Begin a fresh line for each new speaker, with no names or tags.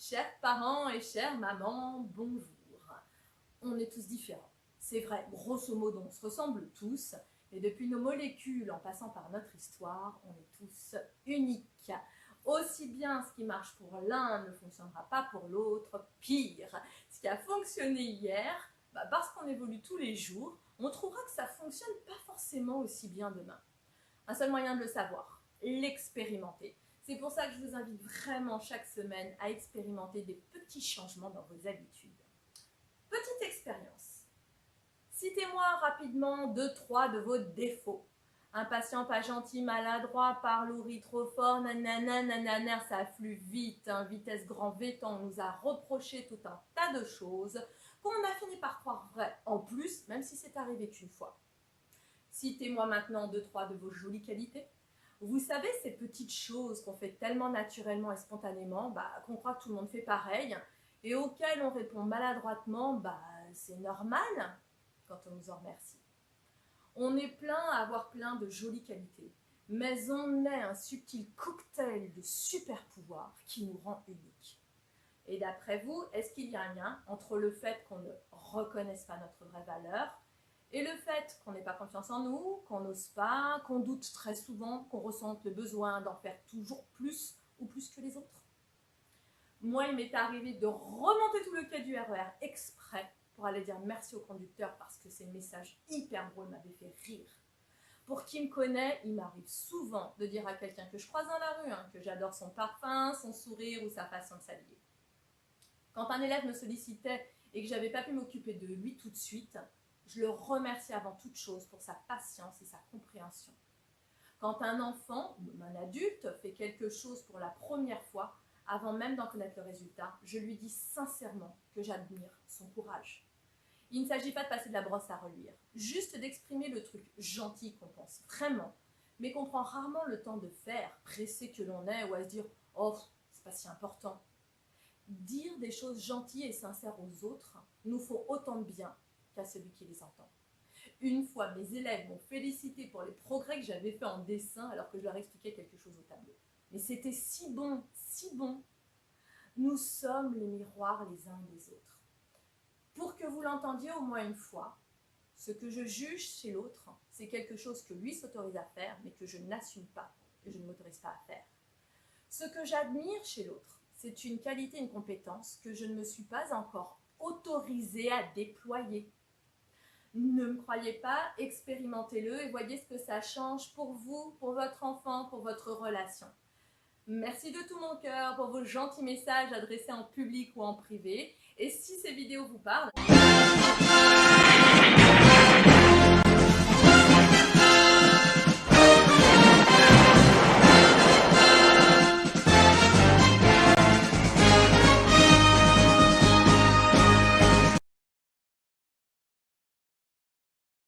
Chers parents et chères mamans, bonjour. On est tous différents. C'est vrai, grosso modo, on se ressemble tous, mais depuis nos molécules en passant par notre histoire, on est tous uniques. Aussi bien ce qui marche pour l'un ne fonctionnera pas pour l'autre, pire. Ce qui a fonctionné hier, parce qu'on évolue tous les jours, on trouvera que ça ne fonctionne pas forcément aussi bien demain. Un seul moyen de le savoir, l'expérimenter. C'est pour ça que je vous invite vraiment chaque semaine à expérimenter des petits changements dans vos habitudes. Petite expérience. Citez-moi rapidement 2-3 de vos défauts. Impatient, pas gentil, maladroit, parle ou rit trop fort, nanana, nanana, ça afflue vite, vitesse grand V, on nous a reproché tout un tas de choses qu'on a fini par croire vraies, en plus, même si c'est arrivé qu'une fois. Citez-moi maintenant 2-3 de vos jolies qualités. Vous savez, ces petites choses qu'on fait tellement naturellement et spontanément, qu'on croit que tout le monde fait pareil, et auxquelles on répond maladroitement, c'est normal quand on nous en remercie. On est plein à avoir plein de jolies qualités, mais on est un subtil cocktail de super pouvoirs qui nous rend uniques. Et d'après vous, est-ce qu'il y a un lien entre le fait qu'on ne reconnaisse pas notre vraie valeur et le fait qu'on n'ait pas confiance en nous, qu'on n'ose pas, qu'on doute très souvent, qu'on ressente le besoin d'en faire toujours plus ou plus que les autres? Moi, il m'est arrivé de remonter tout le quai du RER exprès pour aller dire merci au conducteur parce que ces messages hyper drôles m'avaient fait rire. Pour qui me connaît, il m'arrive souvent de dire à quelqu'un que je croise dans la rue, que j'adore son parfum, son sourire ou sa façon de s'habiller. Quand un élève me sollicitait et que je n'avais pas pu m'occuper de lui tout de suite, je le remercie avant toute chose pour sa patience et sa compréhension. Quand un enfant ou un adulte fait quelque chose pour la première fois, avant même d'en connaître le résultat, je lui dis sincèrement que j'admire son courage. Il ne s'agit pas de passer de la brosse à reluire, juste d'exprimer le truc gentil qu'on pense vraiment, mais qu'on prend rarement le temps de faire, pressé que l'on est, ou à se dire « Oh, c'est pas si important ». Dire des choses gentilles et sincères aux autres nous faut autant de bien qu'à celui qui les entend. Une fois, mes élèves m'ont félicité pour les progrès que j'avais fait en dessin alors que je leur expliquais quelque chose au tableau. Mais c'était si bon, si bon. Nous sommes les miroirs les uns des autres. Pour que vous l'entendiez au moins une fois, ce que je juge chez l'autre, c'est quelque chose que lui s'autorise à faire, mais que je n'assume pas, que je ne m'autorise pas à faire. Ce que j'admire chez l'autre, c'est une qualité, une compétence que je ne me suis pas encore autorisée à déployer. Ne me croyez pas, expérimentez-le et voyez ce que ça change pour vous, pour votre enfant, pour votre relation. Merci de tout mon cœur pour vos gentils messages adressés en public ou en privé. Et si ces vidéos vous parlent,